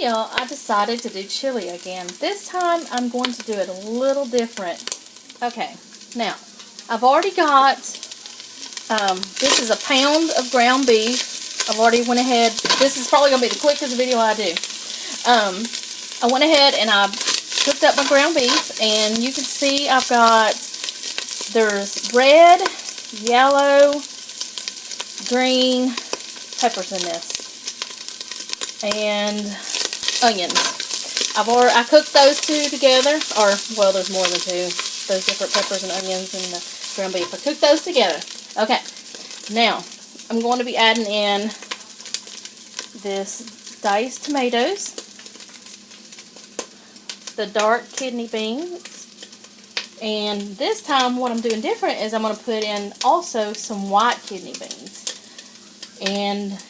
Hey y'all, I decided to do chili again. This time I'm going to do it a little different. Okay, now I've already got, this is a pound of ground beef. I've already went ahead, this is probably going to be the quickest video I do. I went ahead and I cooked up my ground beef, and you can see I've got, there's red, yellow, green peppers in this, and onions. I cooked those two together, or, well, there's more than two, those different peppers and onions and the ground beef. I cooked those together. Okay, now, I'm going to be adding in this diced tomatoes, the dark kidney beans, and this time what I'm doing different is I'm going to put in also some white kidney beans. And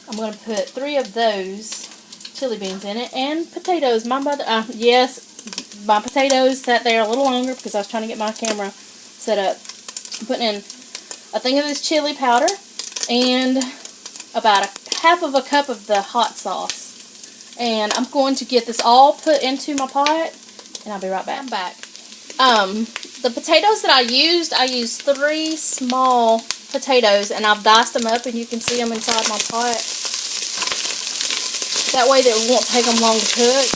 I'm going to put 3 of those chili beans in it, and potatoes. My mother, yes, my potatoes sat there a little longer because I was trying to get my camera set up. I'm putting in a thing of this chili powder and about half of a cup of the hot sauce. And I'm going to get this all put into my pot, and I'll be right back. I'm back. The potatoes that I used 3 small potatoes, and I've diced them up, and you can see them inside my pot. That way that it won't take them long to cook,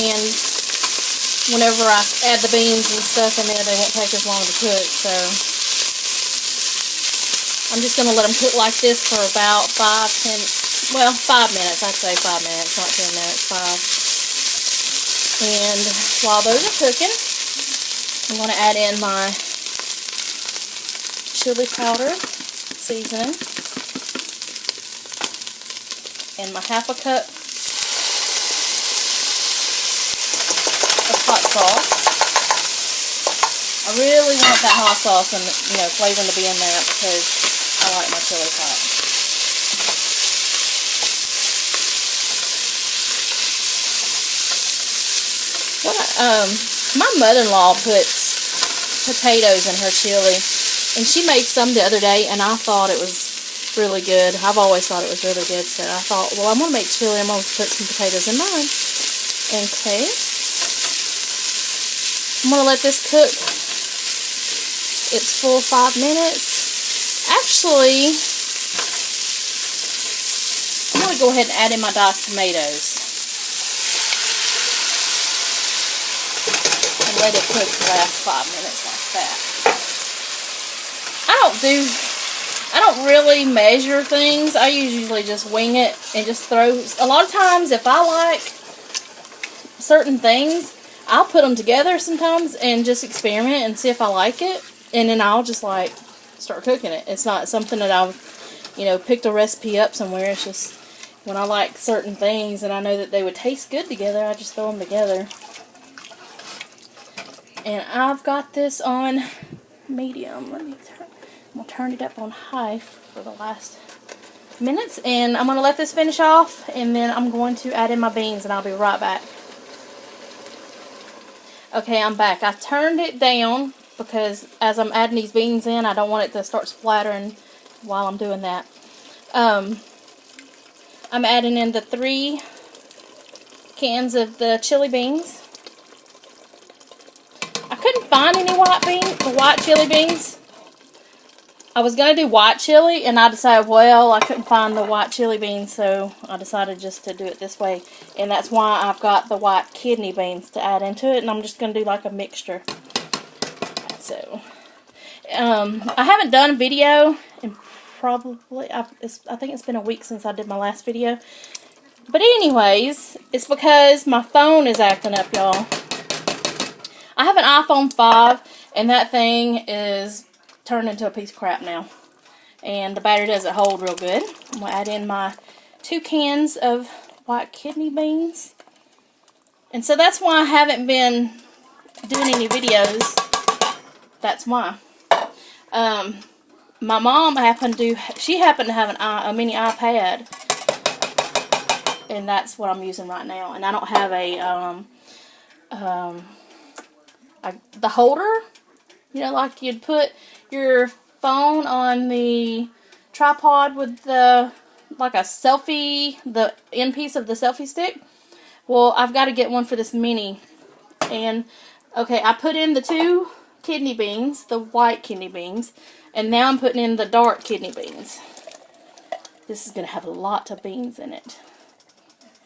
and whenever I add the beans and stuff in there, they won't take as long to cook. So I'm just going to let them cook like this for about 5 minutes. I'd say 5 minutes, not 10 minutes, 5. And while those are cooking, I'm going to add in my chili powder seasoning and my half a cup of hot sauce. I really want that hot sauce and, flavoring to be in there because I like my chili hot. My mother-in-law puts potatoes in her chili, and she made some the other day, and I thought it was really good. I've always thought it was really good, so I thought, well, I'm going to make chili. I'm going to put some potatoes in mine. Okay. I'm going to let this cook its full 5 minutes. Actually, I'm going to go ahead and add in my diced tomatoes. And let it cook the last 5 minutes like that. I don't really measure things. I usually just wing it and just throw. A lot of times, if I like certain things, I'll put them together sometimes and just experiment and see if I like it. And then I'll just start cooking it. It's not something that I've, picked a recipe up somewhere. It's just when I like certain things and I know that they would taste good together, I just throw them together. And I've got this on medium. I'm going to turn it up on high for the last minutes, and I'm going to let this finish off, and then I'm going to add in my beans, and I'll be right back. Okay, I'm back. I turned it down because as I'm adding these beans in, I don't want it to start splattering while I'm doing that. I'm adding in the 3 cans of the chili beans. I couldn't find any white chili beans. I was going to do white chili, and I decided, well, I couldn't find the white chili beans, so I decided just to do it this way. And that's why I've got the white kidney beans to add into it, and I'm just going to do like a mixture. So, I haven't done a video in probably, I think it's been a week since I did my last video. But anyways, it's because my phone is acting up, y'all. I have an iPhone 5, and that thing is turned into a piece of crap now. And the battery doesn't hold real good. I'm going to add in my 2 cans of white kidney beans. And so that's why I haven't been doing any videos. That's why. My mom happened to have a mini iPad. And that's what I'm using right now. And I don't have the holder. Like you'd put your phone on the tripod with the like a selfie, the end piece of the selfie stick. Well, I've got to get one for this mini. And, okay, I put in the 2 kidney beans, the white kidney beans, and now I'm putting in the dark kidney beans. This is going to have a lot of beans in it.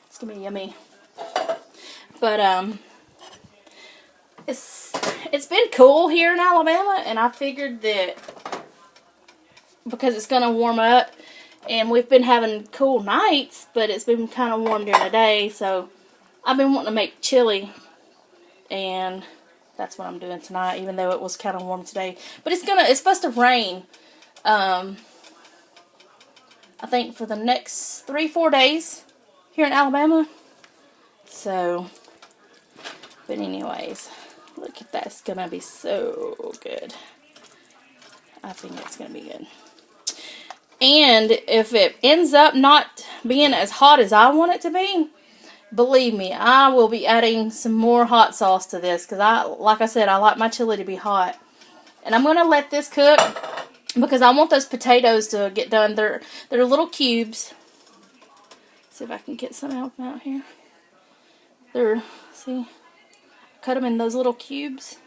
It's going to be yummy. But, it's been cool here in Alabama, and I figured that because it's going to warm up, and we've been having cool nights, but it's been kind of warm during the day, so I've been wanting to make chili, and that's what I'm doing tonight, even though it was kind of warm today. But it's supposed to rain, I think for the next 3-4 days here in Alabama. So, but anyways, look at that. It's going to be so good. I think it's going to be good. And if it ends up not being as hot as I want it to be, believe me, I will be adding some more hot sauce to this. Because, like I said, I like my chili to be hot. And I'm going to let this cook because I want those potatoes to get done. They're little cubes. See if I can get some out here. See, cut them in those little cubes.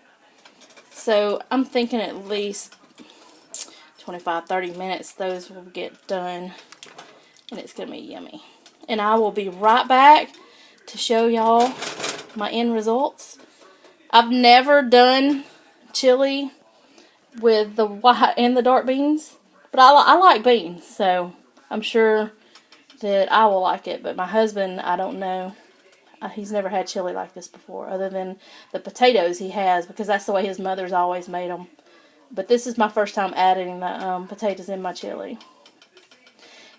So I'm thinking at least 25-30 minutes those will get done, and it's gonna be yummy. And I will be right back to show y'all my end results. I've never done chili with the white and the dark beans, but I like beans, so I'm sure that I will like it. But my husband, I don't know. He's never had chili like this before, other than the potatoes he has, because that's the way his mother's always made them. But this is my first time adding the potatoes in my chili.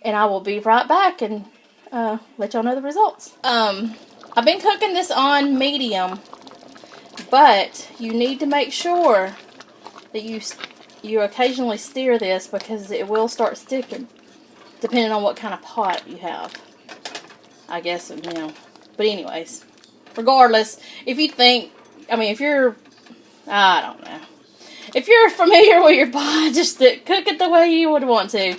And I will be right back and let y'all know the results. I've been cooking this on medium, but you need to make sure that you occasionally stir this, because it will start sticking, depending on what kind of pot you have. I guess, you know. But anyways, regardless, if you think, if you're, I don't know. If you're familiar with your pot, just cook it the way you would want to.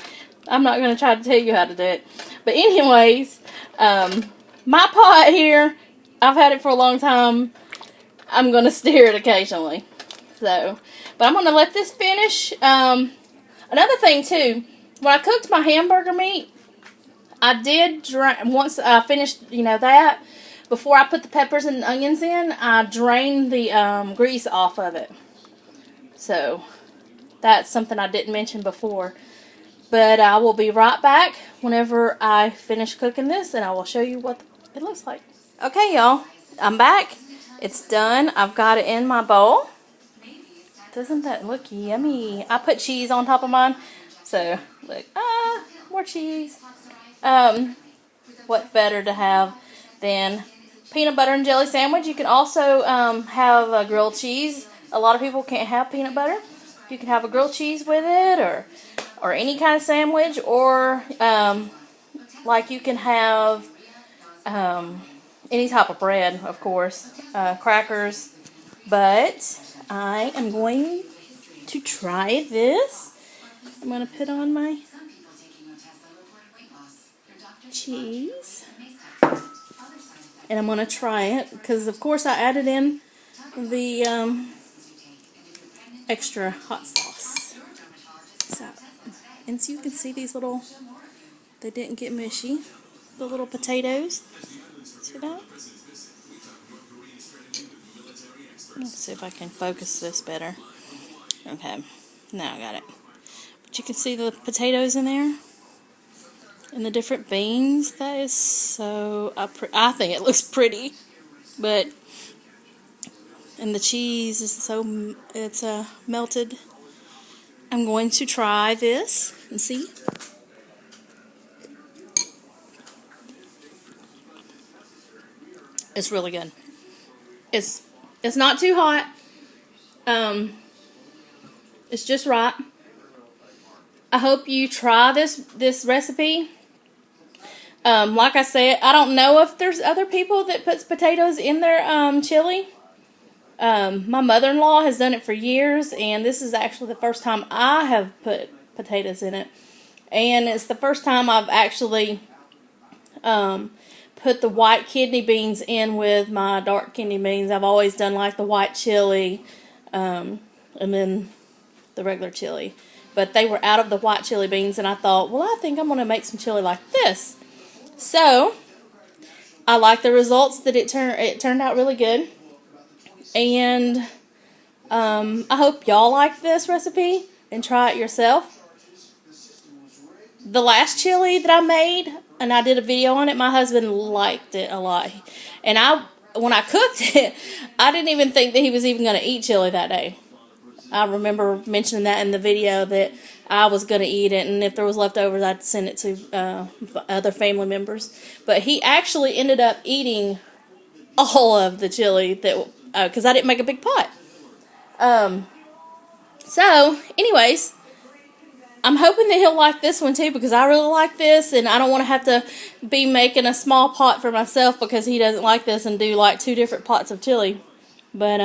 I'm not going to try to tell you how to do it. But anyways, my pot here, I've had it for a long time. I'm going to stir it occasionally. So, but I'm going to let this finish. Another thing too, when I cooked my hamburger meat, I did once I finished, that, before I put the peppers and onions in, I drained the grease off of it. So, that's something I didn't mention before. But I will be right back whenever I finish cooking this, and I will show you what it looks like. Okay, y'all, I'm back. It's done. I've got it in my bowl. Doesn't that look yummy? I put cheese on top of mine. So, look, more cheese. What better to have than peanut butter and jelly sandwich? You can also have a grilled cheese. A lot of people can't have peanut butter. You can have a grilled cheese with it, or any kind of sandwich, or like you can have any type of bread, of course, crackers. But I am going to try this. I'm going to put on my cheese, and I'm going to try it, because of course I added in the extra hot sauce. And so you can see these little, they didn't get mushy, the little potatoes. See that? Let's see if I can focus this better. Okay, now I got it. But you can see the potatoes in there, and the different beans. That is so, I think it looks pretty, but, and the cheese is so, it's melted. I'm going to try this and see. It's really good. It's not too hot. It's just right. I hope you try this recipe. Like I said, I don't know if there's other people that puts potatoes in their chili. My mother-in-law has done it for years, and this is actually the first time I have put potatoes in it. And it's the first time I've actually put the white kidney beans in with my dark kidney beans. I've always done like the white chili and then the regular chili. But they were out of the white chili beans, and I thought, well, I think I'm going to make some chili like this. So I like the results that it turned out really good. And I hope y'all like this recipe and try it yourself. The last chili that I made, and I did a video on it, my husband liked it a lot. And when I cooked it, I didn't even think that he was even going to eat chili that day. I remember mentioning that in the video that I was going to eat it, and if there was leftovers, I'd send it to other family members. But he actually ended up eating all of the chili that because I didn't make a big pot. So, anyways, I'm hoping that he'll like this one too, because I really like this, and I don't want to have to be making a small pot for myself because he doesn't like this and do like 2 different pots of chili. But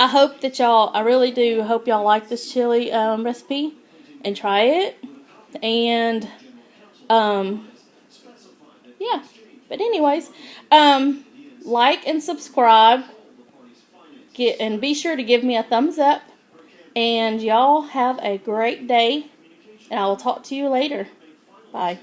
I hope that I really do hope y'all like this chili recipe and try it. And yeah. But anyways, like and subscribe. And be sure to give me a thumbs up. And y'all have a great day. And I will talk to you later. Bye.